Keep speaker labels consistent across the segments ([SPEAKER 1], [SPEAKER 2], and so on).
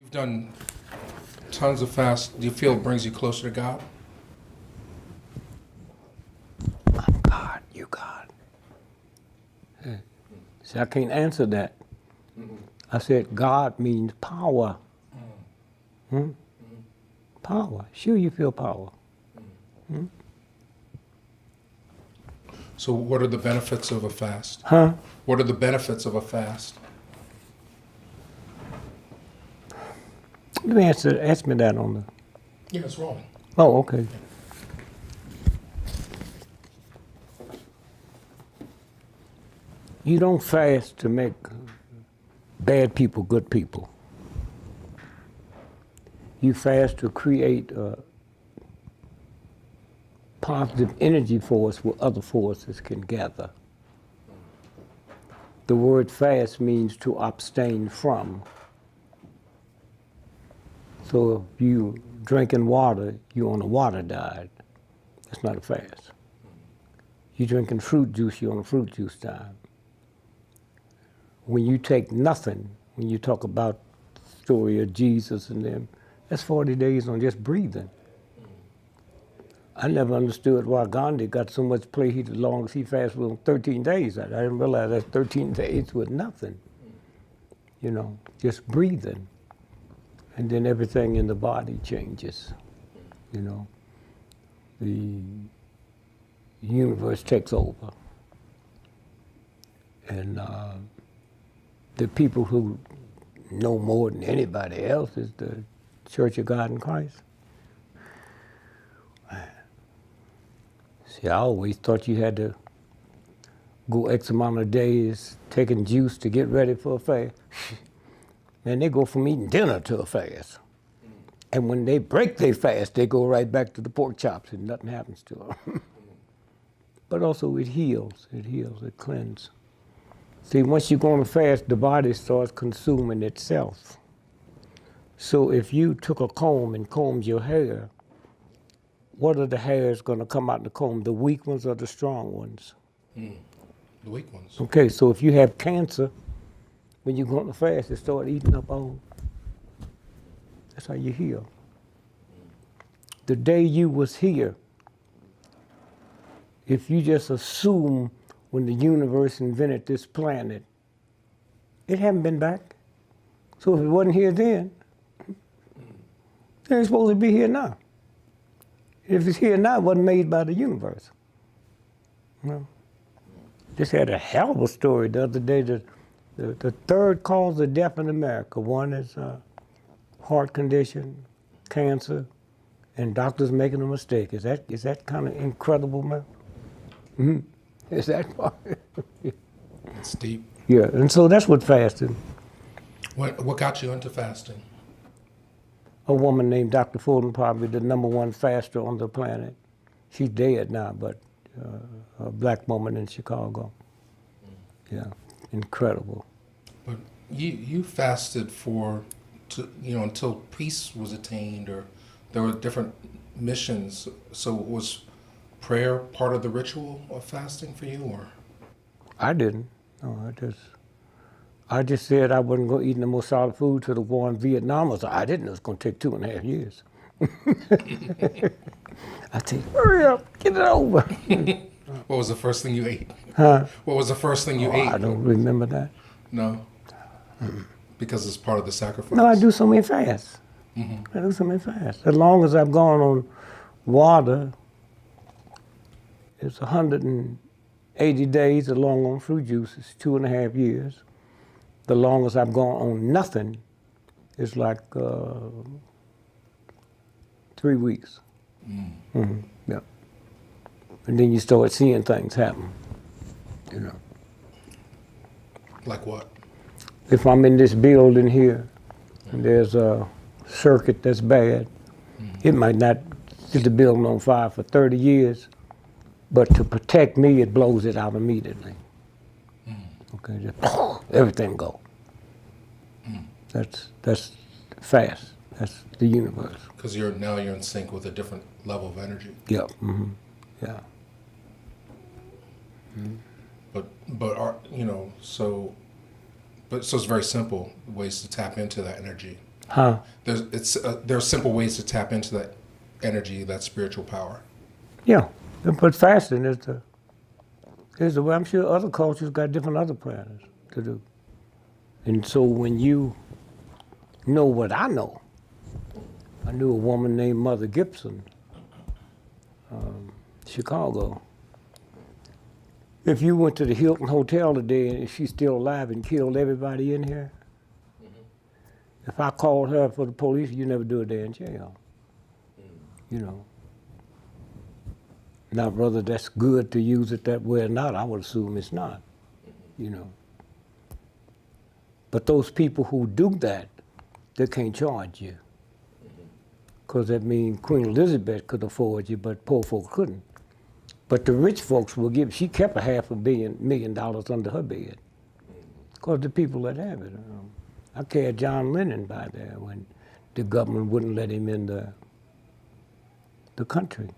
[SPEAKER 1] You've done tons of fasts. Do you feel it brings you closer to God?
[SPEAKER 2] I'm God, you God. Hey. See, I can't answer that. I said God means power. Power. Sure, you feel power.
[SPEAKER 1] So what are the benefits of a fast?
[SPEAKER 2] Huh?
[SPEAKER 1] What are the benefits of a fast?
[SPEAKER 2] Let me ask me that on the.
[SPEAKER 1] Yeah, it's wrong.
[SPEAKER 2] Oh, okay. You don't fast to make bad people good people. You fast to create a positive energy force where other forces can gather. The word fast means to abstain from. So if you drinking water, you're on a water diet. That's not a fast. You drinking fruit juice, you're on a fruit juice diet. When you take nothing, when you talk about the story of Jesus and them, that's 40 days on just breathing. I never understood why Gandhi got so much play. He, as long as he fasted on 13 days. I didn't realize that's 13 days with nothing. You know, just breathing. And then everything in the body changes. You know, the universe takes over. And the people who know more than anybody else is the Church of God in Christ. See, I always thought you had to go X amount of days taking juice to get ready for a fast. Man, they go from eating dinner to a fast. And when they break their fast, they go right back to the pork chops and nothing happens to them. But also it heals, it cleanses. See, once you go on a fast, the body starts consuming itself. So if you took a comb and combed your hair, what are the hairs going to come out in the comb? The weak ones or the strong ones?
[SPEAKER 1] The weak ones.
[SPEAKER 2] Okay, so if you have cancer, when you go on a fast, it start eating up all. That's how you heal. The day you was here, if you just assume when the universe invented this planet, it hadn't been back. So if it wasn't here then, it ain't supposed to be here now. If it's here now, it wasn't made by the universe. No. Just had a hell of a story the other day. The third cause of death in America. One is heart condition, cancer, and doctors making a mistake. Is that kind of incredible, man? Mm-hmm. Is that part?
[SPEAKER 1] It's deep.
[SPEAKER 2] Yeah, and so that's what fasting.
[SPEAKER 1] What got you into fasting?
[SPEAKER 2] A woman named Dr. Fulton, probably the #1 faster on the planet. She's dead now, but a black woman in Chicago. Yeah, incredible.
[SPEAKER 1] But you fasted until peace was attained, or there were different missions. So was prayer part of the ritual of fasting for you, or?
[SPEAKER 2] I didn't. No, I just said I wasn't going to eat no more solid food till the war in Vietnam was. I didn't know it was going to take 2.5 years. I said, hurry up, get it over.
[SPEAKER 1] What was the first thing you ate?
[SPEAKER 2] Huh?
[SPEAKER 1] What was the first thing you ate?
[SPEAKER 2] I don't remember that.
[SPEAKER 1] No? Because it's part of the sacrifice.
[SPEAKER 2] No, I do so many fasts. I do so many fasts. As long as I've gone on water, it's 180 days. As long on fruit juice, it's 2.5 years. The longest I've gone on nothing is like 3 weeks. Yeah. And then you start seeing things happen, you know.
[SPEAKER 1] Like what?
[SPEAKER 2] If I'm in this building here, and there's a circuit that's bad, it might not set the building on fire for 30 years, but to protect me, it blows it out immediately. Okay, just everything go. That's fast. That's the universe.
[SPEAKER 1] Because you're in sync with a different level of energy.
[SPEAKER 2] Yep. Yeah.
[SPEAKER 1] So it's very simple ways to tap into that energy.
[SPEAKER 2] Huh?
[SPEAKER 1] There are simple ways to tap into that energy, that spiritual power.
[SPEAKER 2] Yeah. But fasting is the way. I'm sure other cultures got different other prayers to do. And so when you know what I know, I knew a woman named Mother Gibson, Chicago. If you went to the Hilton Hotel today and she's still alive and killed everybody in here, if I called her for the police, you never do a day in jail. You know. Now, brother, that's good to use it that way or not. I would assume it's not. You know. But those people who do that, they can't charge you. Because that means Queen Elizabeth could afford you, but poor folks couldn't. But the rich folks will give. She kept $500 million under her bed. Because the people that have it. I carried John Lennon by there when the government wouldn't let him in the country.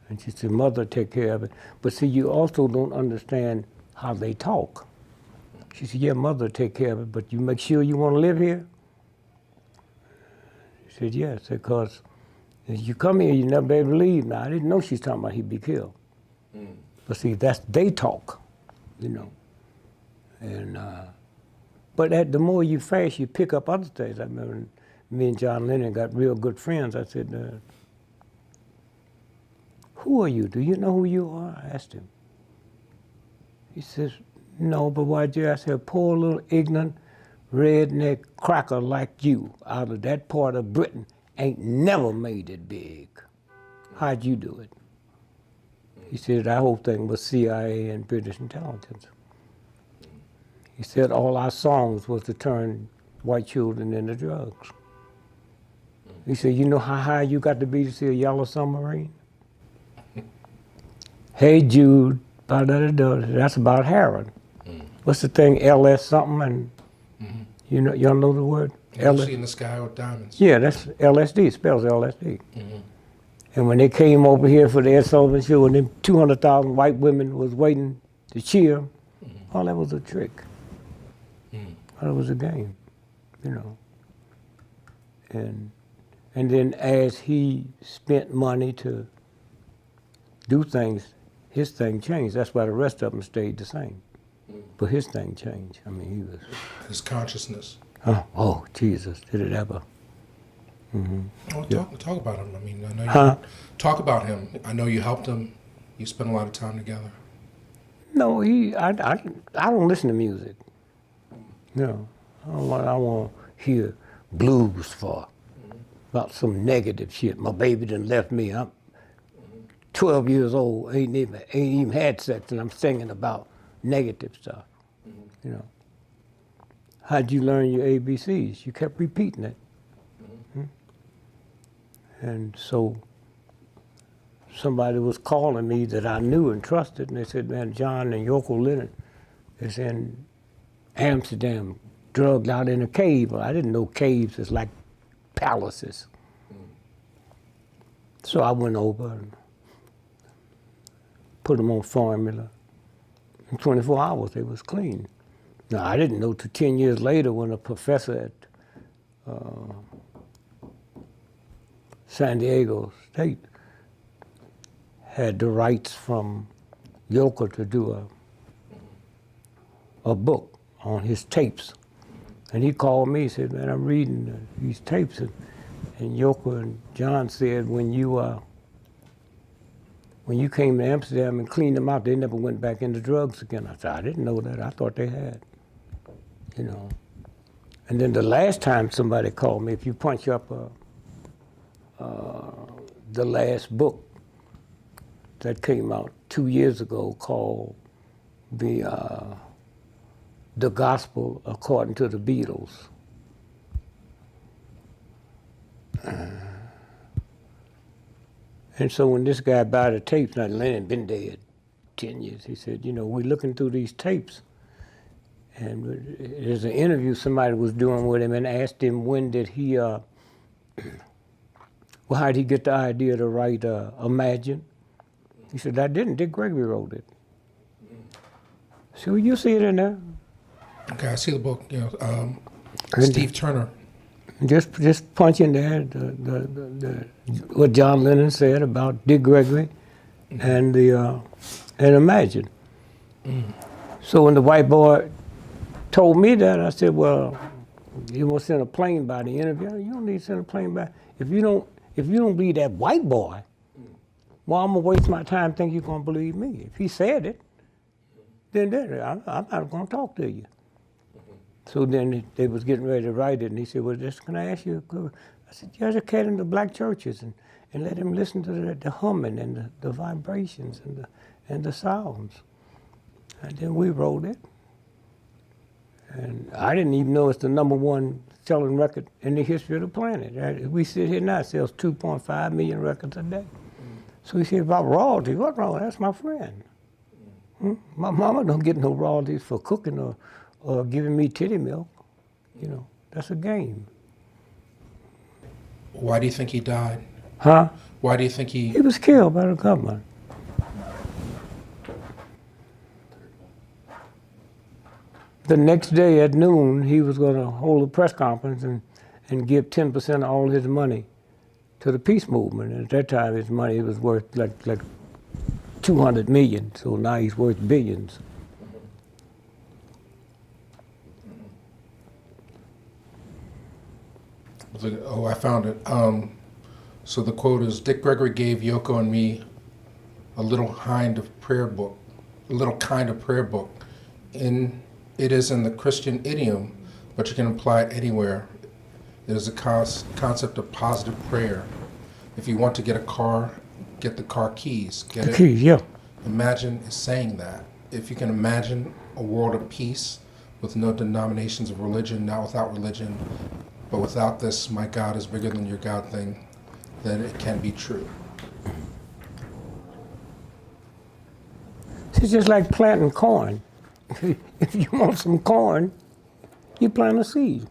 [SPEAKER 2] And she said, Mother, take care of it. But see, you also don't understand how they talk. She said, yeah, Mother, take care of it, but you make sure you want to live here? She said, yes, because if you come here, you never be able to leave. Now, I didn't know she's talking about he'd be killed. But see, that's they talk, you know. And but the more you fast, you pick up other things. I remember me and John Lennon got real good friends. I said, who are you? Do you know who you are? I asked him. He says, no, but why'd you ask? I said, poor little ignorant redneck cracker like you out of that part of Britain ain't never made it big. How'd you do it? He said, that whole thing was CIA and British intelligence. He said all our songs was to turn white children into drugs. He said, you know how high you got to be to see a yellow submarine? Hey Jude, that's about heroin. What's the thing, LS something, and you know, y'all know the word?
[SPEAKER 1] Lucy in the Sky with Diamonds.
[SPEAKER 2] Yeah, that's LSD, it spells LSD. And when they came over here for the Ed Sullivan Show and them 200,000 white women was waiting to cheer, all that was a trick. All that was a game, you know. And then as he spent money to do things, his thing changed. That's why the rest of them stayed the same. But his thing changed. I mean, he was...
[SPEAKER 1] His consciousness.
[SPEAKER 2] Oh, Jesus, did it ever.
[SPEAKER 1] Oh, talk about him. I mean, I know you talk about him. I know you helped him. You spent a lot of time together.
[SPEAKER 2] No, I don't listen to music. No, I want to hear blues for about some negative shit. My baby done left me. I'm 12 years old, ain't even had sex, and I'm singing about negative stuff. You know. How'd you learn your ABCs? You kept repeating it. And so somebody was calling me that I knew and trusted, and they said, man, John and Yoko Lennon is in Amsterdam, drugged out in a cave. Well, I didn't know caves is like palaces. So I went over and put them on formula. In 24 hours, they was clean. Now, I didn't know till 10 years later when a professor at San Diego State had the rights from Yoko to do a book on his tapes. And he called me, he said, man, I'm reading these tapes. And Yoko and John said, when you came to Amsterdam and cleaned them out, they never went back into drugs again. I said, I didn't know that. I thought they had, you know. And then the last time somebody called me, if you punch up the last book that came out 2 years ago called The Gospel According to the Beatles. And so when this guy bought the tapes, now Lennon been dead 10 years, he said, you know, we're looking through these tapes. And there's an interview somebody was doing with him and asked him when did he, well, how did he get the idea to write Imagine? He said, I didn't, Dick Gregory wrote it. So you see it in there?
[SPEAKER 1] Okay, I see the book. You know, Steve Turner
[SPEAKER 2] Just punch in there what John Lennon said about Dick Gregory and Imagine. So when the white boy told me that, I said, well, you want to send a plane by the interview? You don't need to send a plane by. If you don't believe that white boy, well, I'm gonna waste my time thinking you're gonna believe me. If he said it, then I'm not gonna talk to you. So then they was getting ready to write it, and he said, well, can I ask you a question? I said, yeah, just cat in the black churches and let him listen to the humming and the vibrations and the sounds. And then we wrote it. And I didn't even know it's the #1 selling record in the history of the planet. We sit here now, it sells 2.5 million records a day. So he said, about royalty, what royalty? That's my friend. My mama don't get no royalties for cooking or giving me titty milk. You know, that's a game.
[SPEAKER 1] Why do you think he died?
[SPEAKER 2] Huh?
[SPEAKER 1] Why do you think he...
[SPEAKER 2] He was killed by the government. The next day at noon, he was going to hold a press conference and give 10% of all his money to the peace movement. And at that time, his money was worth like 200 million. So now he's worth billions.
[SPEAKER 1] Oh, I found it. So the quote is, Dick Gregory gave Yoko and me a little kind of prayer book. It is in the Christian idiom, but you can apply it anywhere. It is a concept of positive prayer. If you want to get a car, get the car keys. Get it?
[SPEAKER 2] Keys, yeah.
[SPEAKER 1] Imagine is saying that. If you can imagine a world of peace with no denominations of religion, not without religion, but without this, my God is bigger than your God thing, then it can be true.
[SPEAKER 2] It's just like planting corn. If you want some corn, you plant a seed.